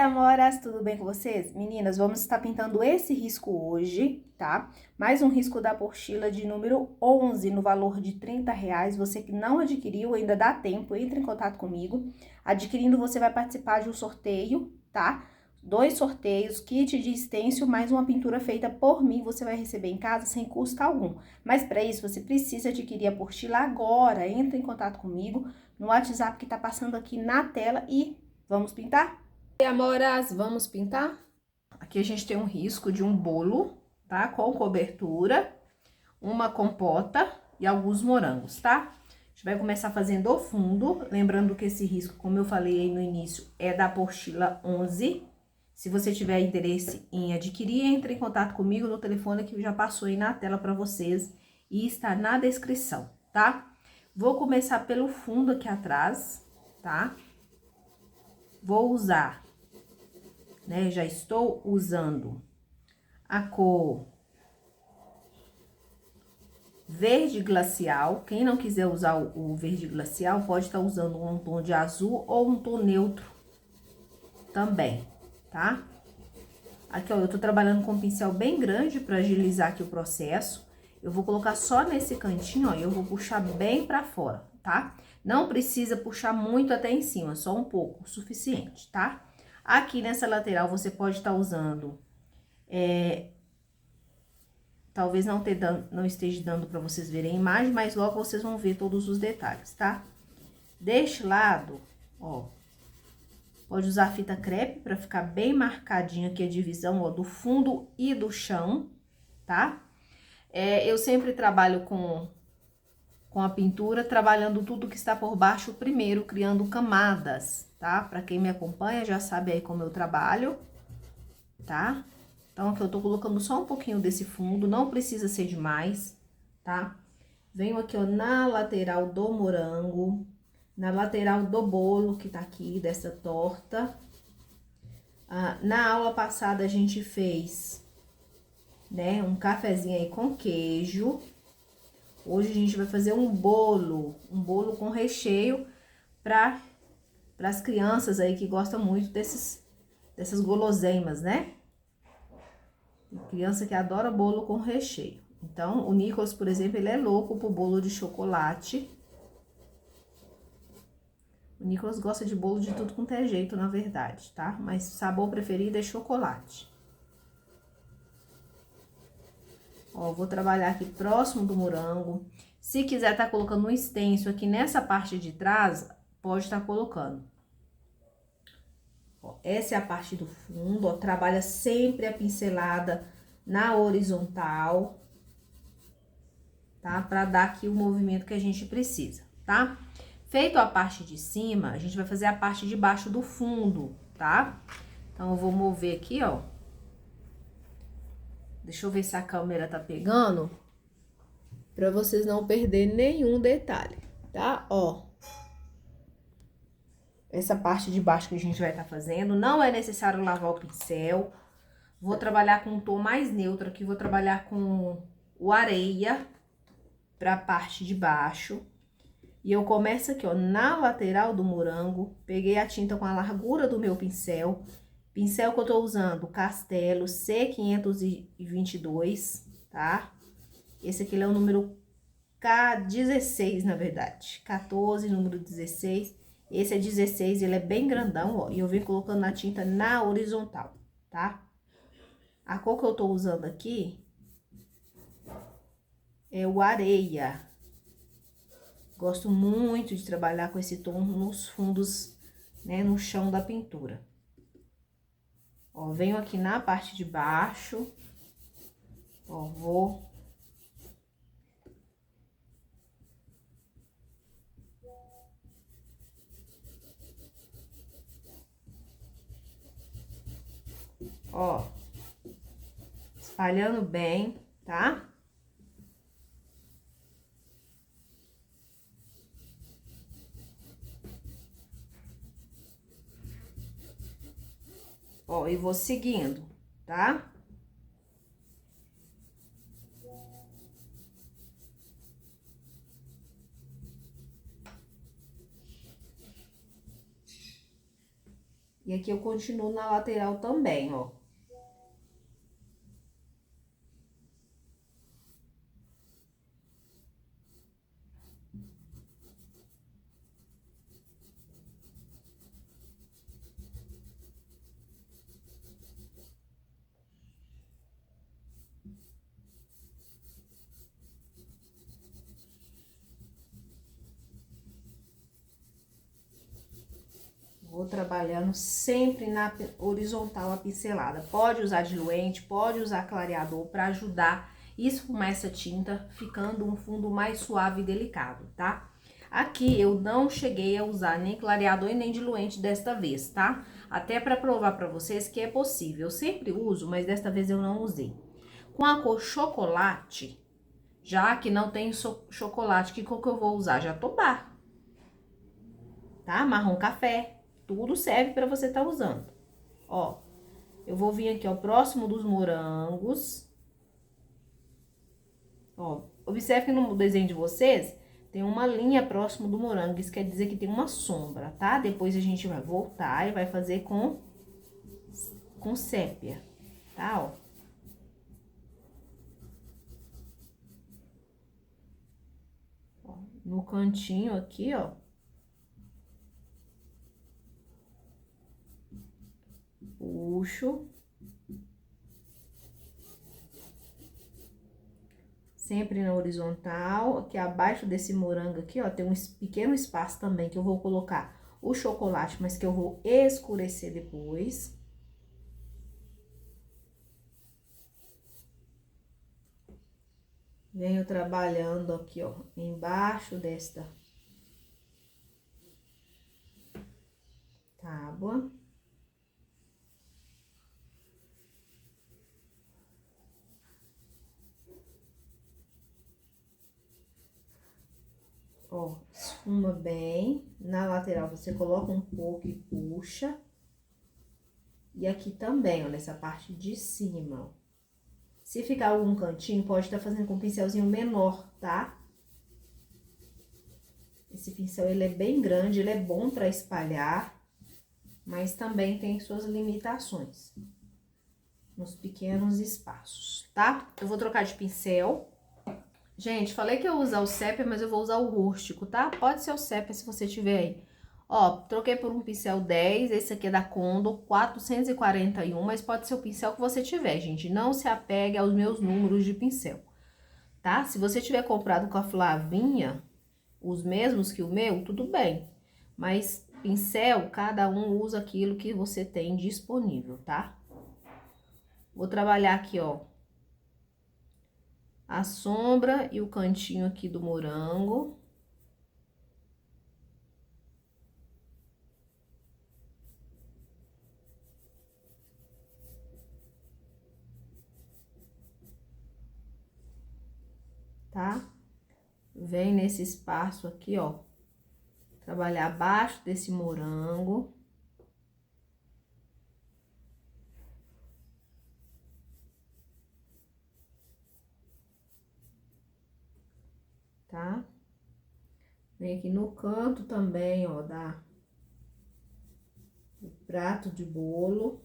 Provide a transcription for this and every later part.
Amoras, tudo bem com vocês? Meninas, vamos estar pintando esse risco hoje, tá? Mais um risco da Portila de número 11, no valor de R$30. Você que não adquiriu, ainda dá tempo, entre em contato comigo. Adquirindo, você vai participar de um sorteio, tá? 2 sorteios, kit de stencil, mais uma pintura feita por mim, você vai receber em casa sem custo algum. Mas para isso, você precisa adquirir a Portila agora. Entre em contato comigo no WhatsApp que tá passando aqui na tela e vamos pintar? E amoras, vamos pintar? Aqui a gente tem um risco de um bolo, tá? Com cobertura, uma compota e alguns morangos, tá? A gente vai começar fazendo o fundo, lembrando que esse risco, como eu falei aí no início, é da Portila 11. Se você tiver interesse em adquirir, entre em contato comigo no telefone que já passou aí na tela para vocês e está na descrição, tá? Vou começar pelo fundo aqui atrás, tá? Vou usar, né? Já estou usando a cor verde glacial. Quem não quiser usar o verde glacial, pode estar usando um tom de azul ou um tom neutro também, tá? Aqui, ó, eu tô trabalhando com um pincel bem grande para agilizar aqui o processo. Eu vou colocar só nesse cantinho, ó, e eu vou puxar bem pra fora, tá? Não precisa puxar muito até em cima, só um pouco, o suficiente, tá? Aqui nessa lateral, você pode estar usando... Talvez não esteja dando para vocês verem a imagem, mas logo vocês vão ver todos os detalhes, tá? Deste lado, ó, pode usar fita crepe para ficar bem marcadinho aqui a divisão, ó, do fundo e do chão, tá? Eu sempre trabalho com a pintura, trabalhando tudo que está por baixo primeiro, criando camadas, tá? Para quem me acompanha já sabe aí como eu trabalho, tá? Então, aqui eu tô colocando só um pouquinho desse fundo, não precisa ser demais, tá? Venho aqui, ó, na lateral do morango, na lateral do bolo que tá aqui, dessa torta. Na aula passada, a gente fez, né, um cafezinho aí com queijo. Hoje, a gente vai fazer um bolo com recheio para as crianças aí que gostam muito dessas guloseimas, né? Criança que adora bolo com recheio. Então, o Nicolas, por exemplo, ele é louco por bolo de chocolate. O Nicolas gosta de bolo de tudo quanto é jeito, na verdade, tá? Mas o sabor preferido é chocolate. Ó, vou trabalhar aqui próximo do morango. Se quiser tá colocando um stencil aqui nessa parte de trás, pode estar colocando. Ó, essa é a parte do fundo, ó, trabalha sempre a pincelada na horizontal, tá? Pra dar aqui o movimento que a gente precisa, tá? Feito a parte de cima, a gente vai fazer a parte de baixo do fundo, tá? Então, eu vou mover aqui, ó. Deixa eu ver se a câmera tá pegando, pra vocês não perderem nenhum detalhe, tá? Ó. Essa parte de baixo que a gente vai estar fazendo, não é necessário lavar o pincel. Vou trabalhar com um tom mais neutro aqui, vou trabalhar com o areia pra parte de baixo. E eu começo aqui, ó, na lateral do morango, peguei a tinta com a largura do meu pincel. Pincel que eu tô usando, Castelo C522, tá? Esse aqui é o número K16, na verdade. 14, número 16. Esse é 16, ele é bem grandão, ó. E eu venho colocando a tinta na horizontal, tá? A cor que eu tô usando aqui é o areia. Gosto muito de trabalhar com esse tom nos fundos, né, no chão da pintura. Ó, venho aqui na parte de baixo, ó, vou... Ó, espalhando bem, tá? Ó, e vou seguindo, tá? E aqui eu continuo na lateral também, ó. Vou trabalhando sempre na horizontal a pincelada. Pode usar diluente, pode usar clareador para ajudar a esfumar essa tinta, ficando um fundo mais suave e delicado, tá? Aqui eu não cheguei a usar nem clareador e nem diluente desta vez, tá? Até para provar para vocês que é possível. Eu sempre uso, mas desta vez eu não usei. Com a cor chocolate, já que não tem chocolate, que cor que eu vou usar? Jatobá, tá? Marrom café. Tudo serve para você estar usando. Ó, eu vou vir aqui, ó, próximo dos morangos. Ó, observe que no desenho de vocês tem uma linha próximo do morango. Isso quer dizer que tem uma sombra, tá? Depois a gente vai voltar e vai fazer com sépia, tá? Ó. Ó, no cantinho aqui, ó. Puxo. Sempre na horizontal. Aqui abaixo desse morango aqui, ó, tem um pequeno espaço também que eu vou colocar o chocolate, mas que eu vou escurecer depois. Venho trabalhando aqui, ó, embaixo desta tábua. Ó, esfuma bem. Na lateral você coloca um pouco e puxa. E aqui também, ó, nessa parte de cima, ó. Se ficar algum cantinho, pode estar fazendo com um pincelzinho menor, tá? Esse pincel, ele é bem grande, ele é bom pra espalhar, mas também tem suas limitações nos pequenos espaços, tá? Eu vou trocar de pincel. Gente, falei que eu ia usar o sépia, mas eu vou usar o rústico, tá? Pode ser o sépia se você tiver aí. Ó, troquei por um pincel 10, esse aqui é da Condor, 441, mas pode ser o pincel que você tiver, gente. Não se apegue aos meus números de pincel, tá? Se você tiver comprado com a Flavinha, os mesmos que o meu, tudo bem. Mas pincel, cada um usa aquilo que você tem disponível, tá? Vou trabalhar aqui, ó, a sombra e o cantinho aqui do morango. Tá? Vem nesse espaço aqui, ó, trabalhar abaixo desse morango. Tá? Vem aqui no canto também, ó, do prato de bolo.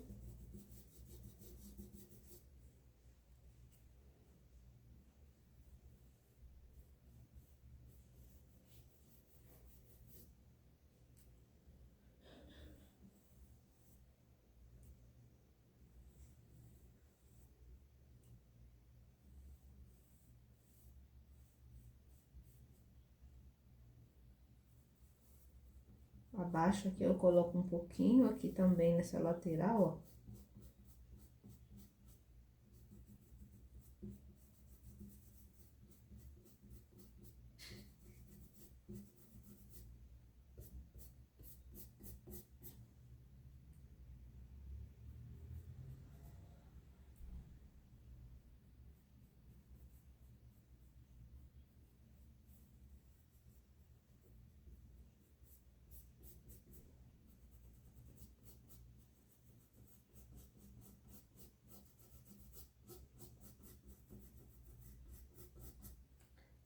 Abaixo aqui eu coloco um pouquinho, aqui também nessa lateral, ó.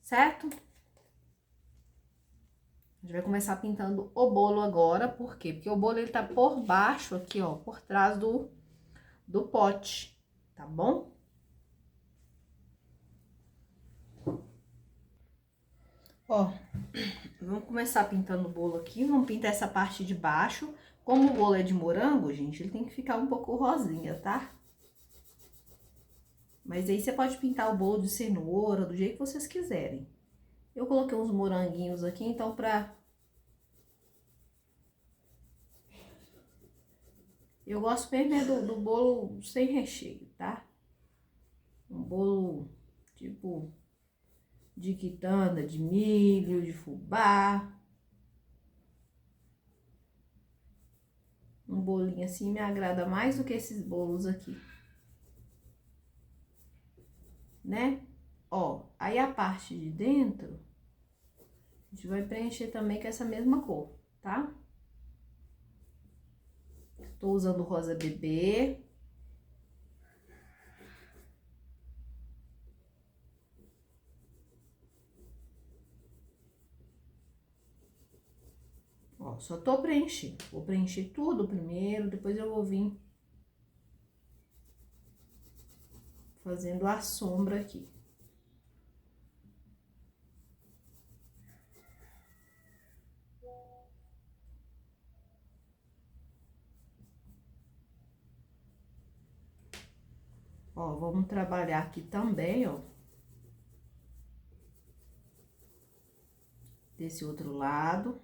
Certo? gente vai começar pintando o bolo agora, por quê? Porque o bolo, ele tá por baixo aqui, ó, por trás do pote, tá bom? Ó, vamos começar pintando o bolo aqui, vamos pintar essa parte de baixo. Como o bolo é de morango, gente, ele tem que ficar um pouco rosinha, tá? Mas aí você pode pintar o bolo de cenoura, do jeito que vocês quiserem. Eu coloquei uns moranguinhos aqui, então eu gosto mesmo é do bolo sem recheio, tá? Um bolo tipo de quitanda, de milho, de fubá. Um bolinho assim me agrada mais do que esses bolos aqui, né? Ó, aí a parte de dentro, a gente vai preencher também com essa mesma cor, tá? Tô usando rosa bebê. Ó, só tô preenchendo. Vou preencher tudo primeiro, depois eu vou vir fazendo a sombra aqui. Ó, vamos trabalhar aqui também, ó. Desse outro lado.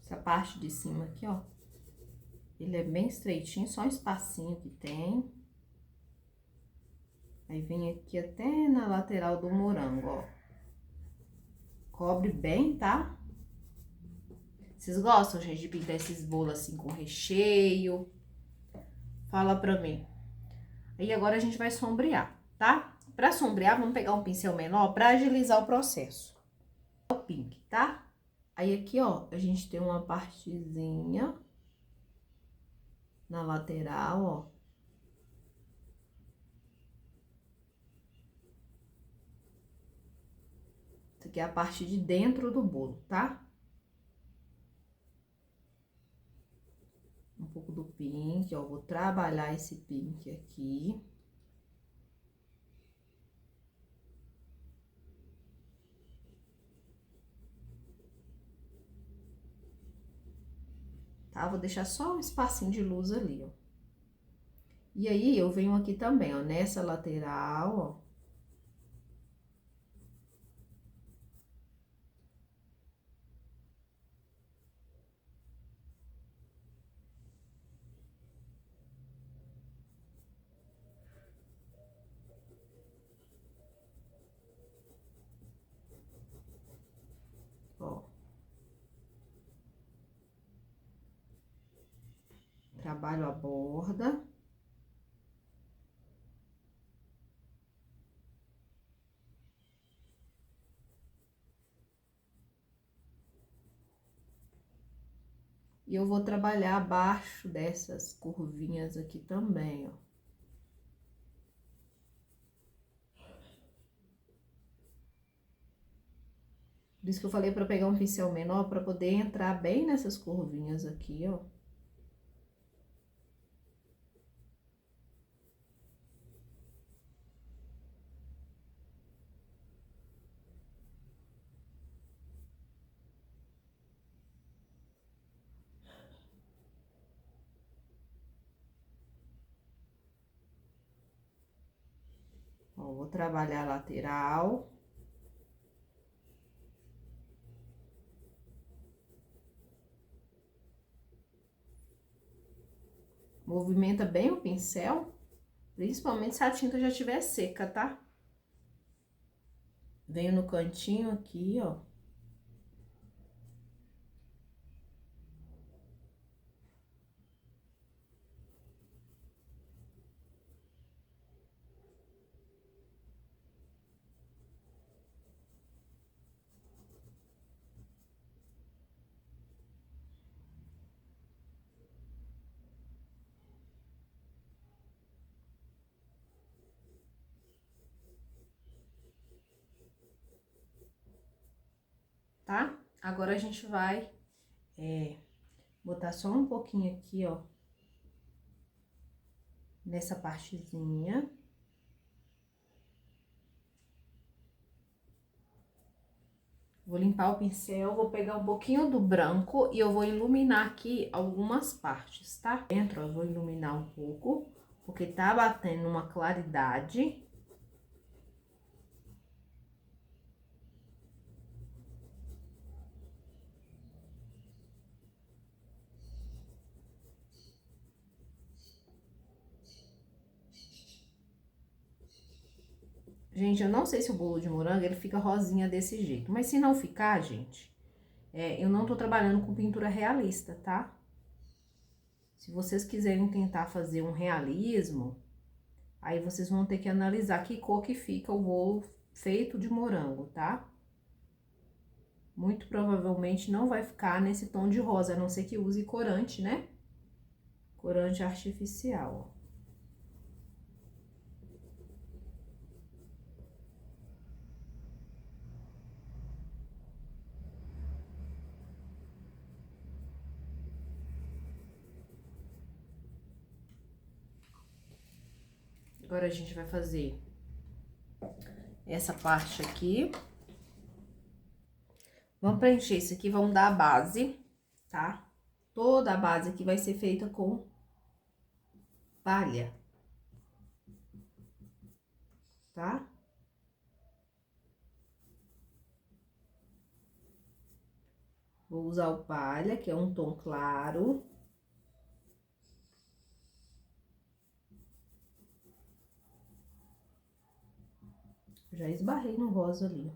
Essa parte de cima aqui, ó. Ele é bem estreitinho, só um espacinho que tem. Aí vem aqui até na lateral do morango, ó. Cobre bem, tá? Vocês gostam, gente, de pintar esses bolos assim com recheio? Fala pra mim. Aí agora a gente vai sombrear, tá? Pra sombrear, vamos pegar um pincel menor pra agilizar o processo. O pink, tá? Aí aqui, ó, a gente tem uma partezinha na lateral, ó. Isso aqui é a parte de dentro do bolo, tá? Um pouco do pink, ó. Vou trabalhar esse pink aqui. Tá? Vou deixar só um espacinho de luz ali, ó. E aí, eu venho aqui também, ó, nessa lateral, ó. Ó. Trabalho a borda. E eu vou trabalhar abaixo dessas curvinhas aqui também, ó. Por isso que eu falei pra pegar um pincel menor, pra poder entrar bem nessas curvinhas aqui, ó. Ó, vou trabalhar a lateral. Movimenta bem o pincel, principalmente se a tinta já estiver seca, tá? Venho no cantinho aqui, ó. Tá? Agora a gente vai botar só um pouquinho aqui, ó, nessa partezinha. Vou limpar o pincel, vou pegar um pouquinho do branco e eu vou iluminar aqui algumas partes, tá? Dentro, eu vou iluminar um pouco, porque tá batendo uma claridade. Gente, eu não sei se o bolo de morango, ele fica rosinha desse jeito. Mas se não ficar, gente, eu não tô trabalhando com pintura realista, tá? Se vocês quiserem tentar fazer um realismo, aí vocês vão ter que analisar que cor que fica o bolo feito de morango, tá? Muito provavelmente não vai ficar nesse tom de rosa, a não ser que use corante, né? Corante artificial, ó. Agora a gente vai fazer essa parte aqui. Vamos preencher isso aqui, vamos dar a base, tá? Toda a base aqui vai ser feita com palha, tá? Vou usar o palha, que é um tom claro. Já esbarrei no rosa ali, ó.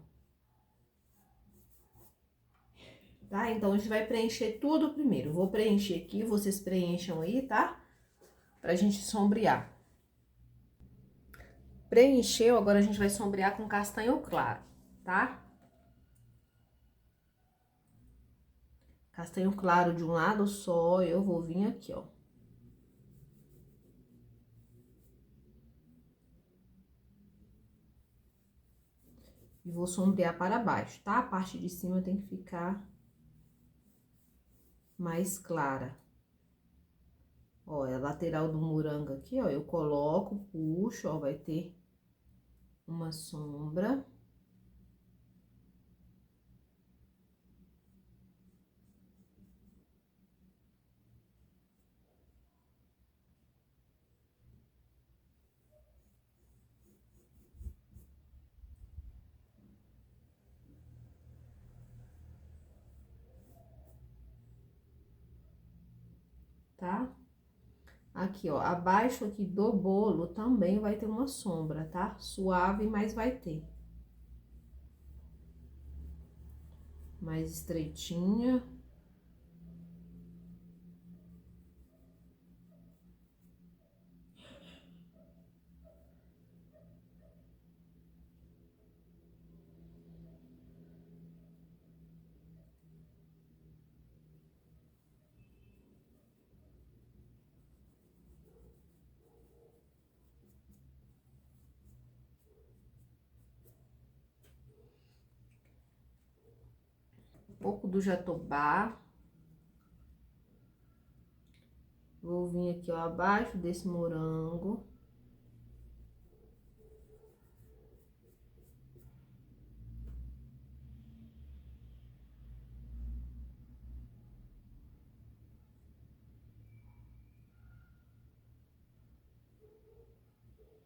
Tá? Então, a gente vai preencher tudo primeiro. Vou preencher aqui, vocês preencham aí, tá? Pra gente sombrear. Preencheu, agora a gente vai sombrear com castanho claro, tá? Castanho claro de um lado só, eu vou vir aqui, ó. E vou sombrear para baixo, tá? A parte de cima tem que ficar mais clara. Ó, é a lateral do morango aqui, ó, eu coloco, puxo, ó, vai ter uma sombra. Tá? Aqui, ó, abaixo aqui do bolo também vai ter uma sombra, tá? Suave, mas vai ter. Mais estreitinha. Um pouco do jatobá. Vou vir aqui, ó, abaixo desse morango.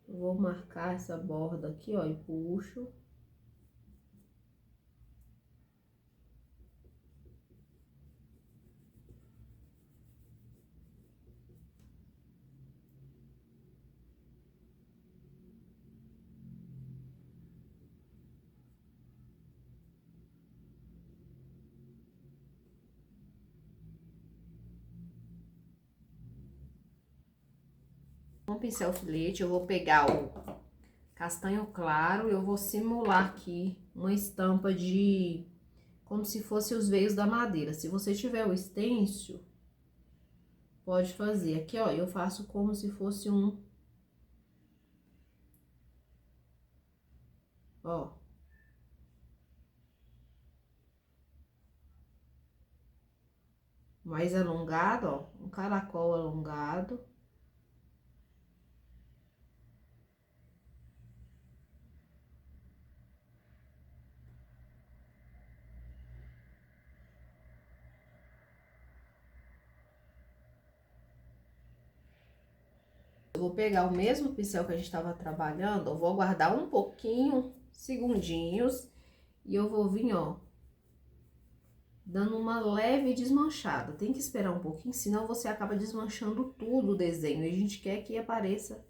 Vou marcar essa borda aqui, ó, e puxo. Com o pincel filete, eu vou pegar o castanho claro, eu vou simular aqui uma estampa de... como se fosse os veios da madeira. Se você tiver o stencil, pode fazer. Aqui, ó, eu faço como se fosse um... ó. Mais alongado, ó. Um caracol alongado. Eu vou pegar o mesmo pincel que a gente estava trabalhando, eu vou aguardar um pouquinho, segundinhos, e eu vou vir, ó, dando uma leve desmanchada. Tem que esperar um pouquinho, senão você acaba desmanchando tudo o desenho. E a gente quer que apareça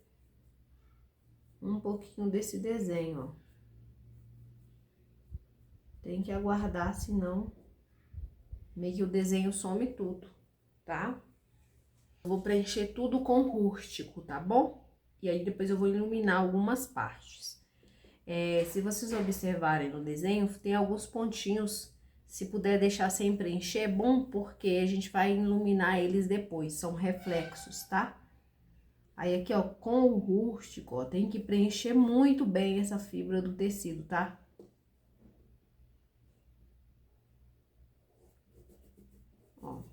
um pouquinho desse desenho, ó. Tem que aguardar, senão meio que o desenho some tudo, tá? Eu vou preencher tudo com rústico, tá bom? E aí depois eu vou iluminar algumas partes. Se vocês observarem no desenho, tem alguns pontinhos. Se puder deixar sem preencher, é bom, porque a gente vai iluminar eles depois, são reflexos, tá? Aí aqui, ó, com o rústico, ó, tem que preencher muito bem essa fibra do tecido, tá? Ó.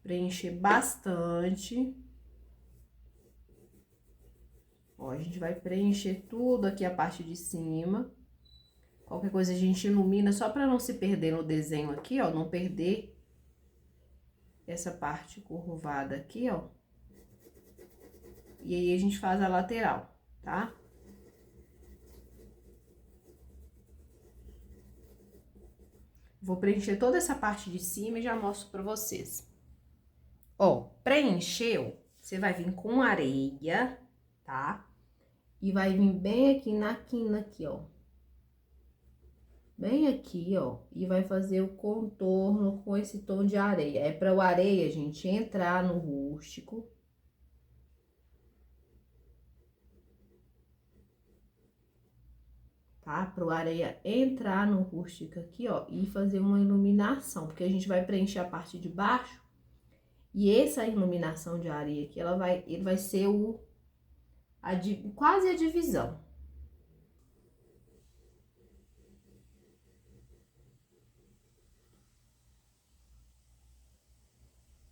Preencher bastante. Ó, a gente vai preencher tudo aqui a parte de cima. Qualquer coisa a gente ilumina, só pra não se perder no desenho aqui, ó, não perder essa parte curvada aqui, ó. E aí a gente faz a lateral, tá? Vou preencher toda essa parte de cima e já mostro pra vocês. Ó, preencheu, você vai vir com areia, tá? E vai vir bem aqui na quina aqui, ó. Bem aqui, ó, e vai fazer o contorno com esse tom de areia. É para o areia, gente, entrar no rústico. Tá? Para o areia entrar no rústico aqui, ó, e fazer uma iluminação, porque a gente vai preencher a parte de baixo. E essa iluminação de areia aqui, ele vai ser quase a divisão.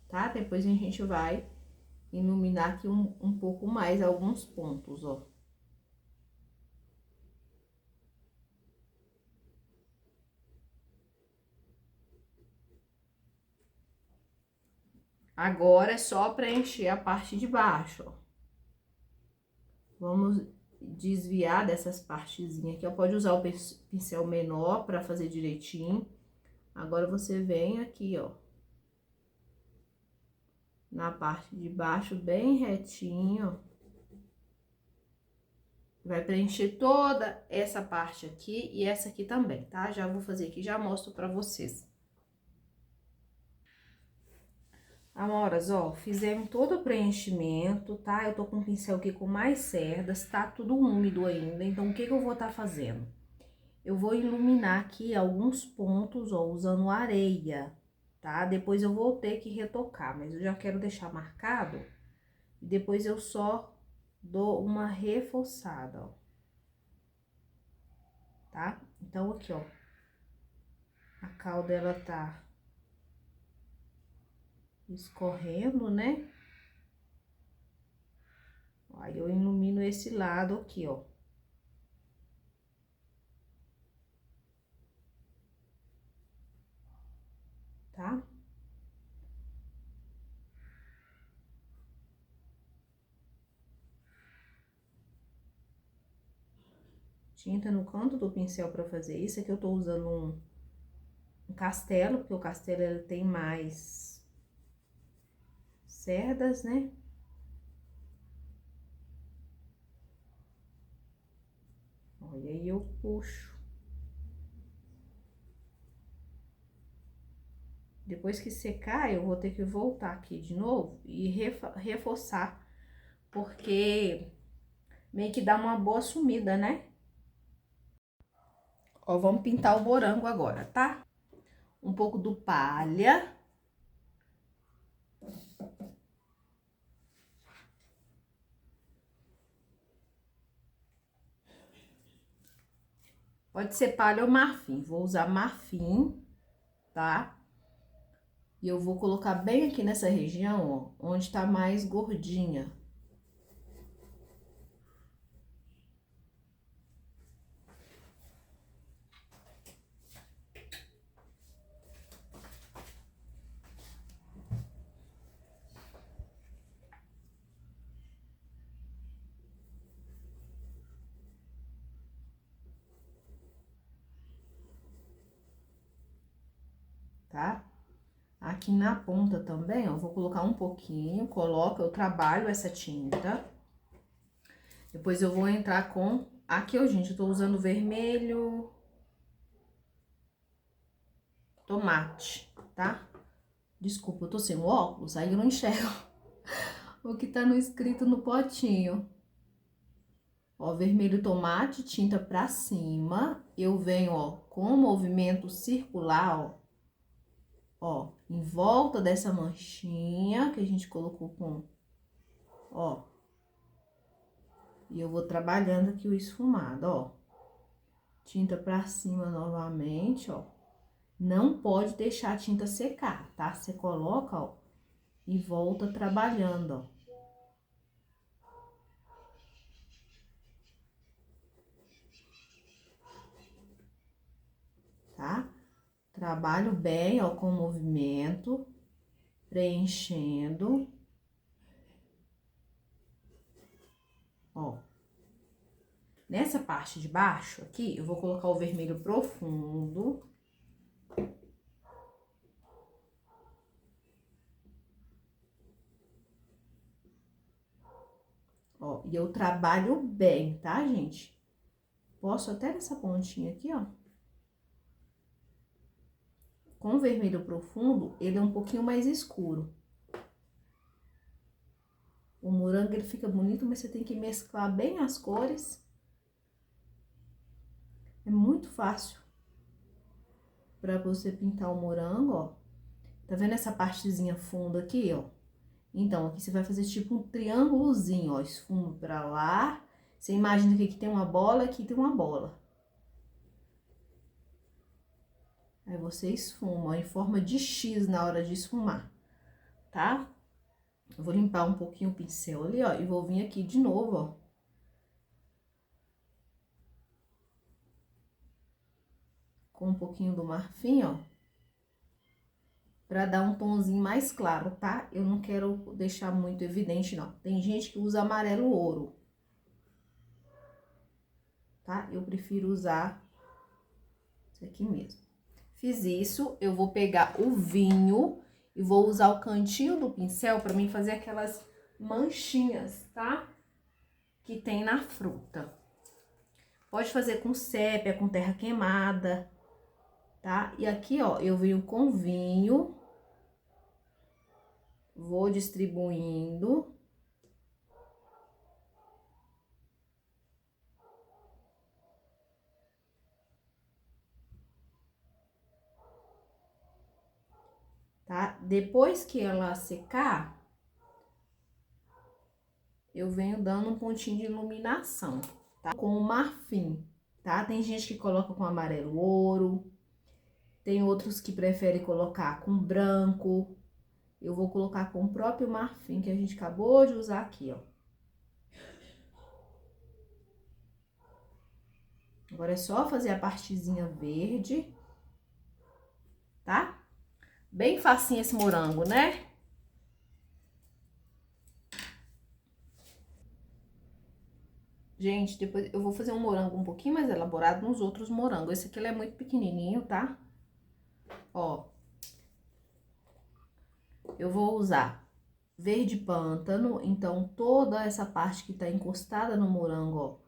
Tá? Depois a gente vai iluminar aqui um pouco mais alguns pontos, ó. Agora é só preencher a parte de baixo, ó. Vamos desviar dessas partezinhas aqui, ó. Pode usar o pincel menor pra fazer direitinho. Agora, você vem aqui, ó, na parte de baixo, bem retinho, ó. Vai preencher toda essa parte aqui e essa aqui também, tá? Já vou fazer aqui, já mostro pra vocês. Amoras, ó, fizemos todo o preenchimento, tá? Eu tô com o pincel aqui com mais cerdas, tá tudo úmido ainda, então o que que eu vou estar fazendo? Eu vou iluminar aqui alguns pontos, ó, usando areia, tá? Depois eu vou ter que retocar, mas eu já quero deixar marcado. E depois eu só dou uma reforçada, ó. Tá? Então, aqui, ó. A cauda, ela tá escorrendo, né? Aí, eu ilumino esse lado aqui, ó. Tá? Tinta no canto do pincel pra fazer isso. Aqui eu tô usando um castelo, porque o castelo, ele tem mais cerdas, né? Olha, aí eu puxo. Depois que secar, eu vou ter que voltar aqui de novo e reforçar, porque meio que dá uma boa sumida, né? Ó, vamos pintar o morango agora, tá? Um pouco do palha. Pode ser palha ou marfim. Vou usar marfim, tá? E eu vou colocar bem aqui nessa região, ó, onde tá mais gordinha. Tá? Aqui na ponta também, ó, vou colocar um pouquinho, eu trabalho essa tinta. Depois eu vou entrar com... Aqui, ó, gente, eu tô usando vermelho tomate, tá? Desculpa, eu tô sem o óculos, aí eu não enxergo o que tá no escrito no potinho. Ó, vermelho tomate, tinta pra cima. Eu venho, ó, com movimento circular, ó, em volta dessa manchinha que a gente colocou com, ó. E eu vou trabalhando aqui o esfumado, ó. Tinta pra cima novamente, ó. Não pode deixar a tinta secar, tá? Você coloca, ó, e volta trabalhando, ó. Tá? Trabalho bem, ó, com o movimento, preenchendo. Ó. Nessa parte de baixo aqui, eu vou colocar o vermelho profundo. Ó, e eu trabalho bem, tá, gente? Posso até nessa pontinha aqui, ó. Com o vermelho profundo, ele é um pouquinho mais escuro. O morango, ele fica bonito, mas você tem que mesclar bem as cores. É muito fácil pra você pintar o morango, ó. Tá vendo essa partezinha funda aqui, ó? Então, aqui você vai fazer tipo um triângulozinho, ó. Esfuma pra lá. Você imagina que aqui tem uma bola, aqui tem uma bola. Aí você esfuma, ó, em forma de X na hora de esfumar, tá? Eu vou limpar um pouquinho o pincel ali, ó, e vou vir aqui de novo, ó. Com um pouquinho do marfim, ó. Pra dar um tomzinho mais claro, tá? Eu não quero deixar muito evidente, não. Tem gente que usa amarelo ouro, tá? Eu prefiro usar isso aqui mesmo. Fiz isso, eu vou pegar o vinho e vou usar o cantinho do pincel pra mim fazer aquelas manchinhas, tá? Que tem na fruta. Pode fazer com sépia, com terra queimada, tá? E aqui, ó, eu venho com vinho, vou distribuindo. Tá? Depois que ela secar, eu venho dando um pontinho de iluminação, tá? Com o marfim, tá? Tem gente que coloca com amarelo ouro, tem outros que preferem colocar com branco. Eu vou colocar com o próprio marfim que a gente acabou de usar aqui, ó. Agora é só fazer a partezinha verde, tá? Bem facinho esse morango, né? Gente, depois eu vou fazer um morango um pouquinho mais elaborado nos outros morangos. Esse aqui ele é muito pequenininho, tá? Ó. Eu vou usar verde pântano, então toda essa parte que tá encostada no morango, ó.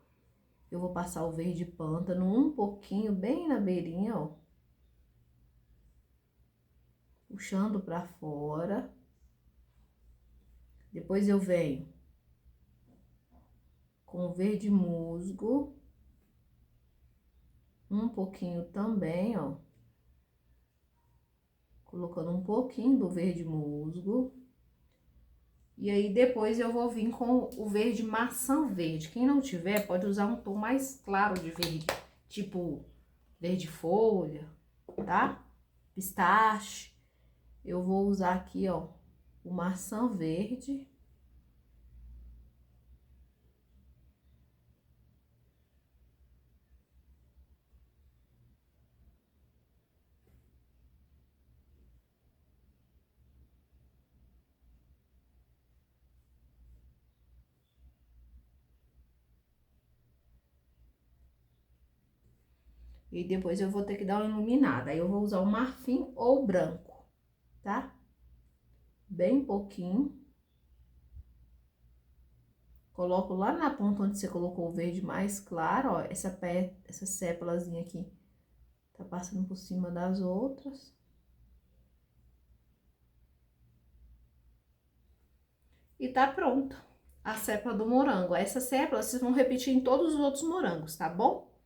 Eu vou passar o verde pântano um pouquinho, bem na beirinha, ó. puxando pra fora. Depois eu venho com o verde musgo, um pouquinho também, ó. Colocando um pouquinho do verde musgo. E aí, depois eu vou vir com o verde maçã verde. Quem não tiver, pode usar um tom mais claro de verde, tipo verde folha, tá? Pistache. Eu vou usar aqui, ó, o maçã verde. E depois eu vou ter que dar uma iluminada. Aí eu vou usar o marfim ou o branco, tá? Bem pouquinho. Coloco lá na ponta onde você colocou o verde mais claro, ó. Essa sépalazinha aqui tá passando por cima das outras. E tá pronto a sépala do morango. Essa sépala vocês vão repetir em todos os outros morangos, tá bom?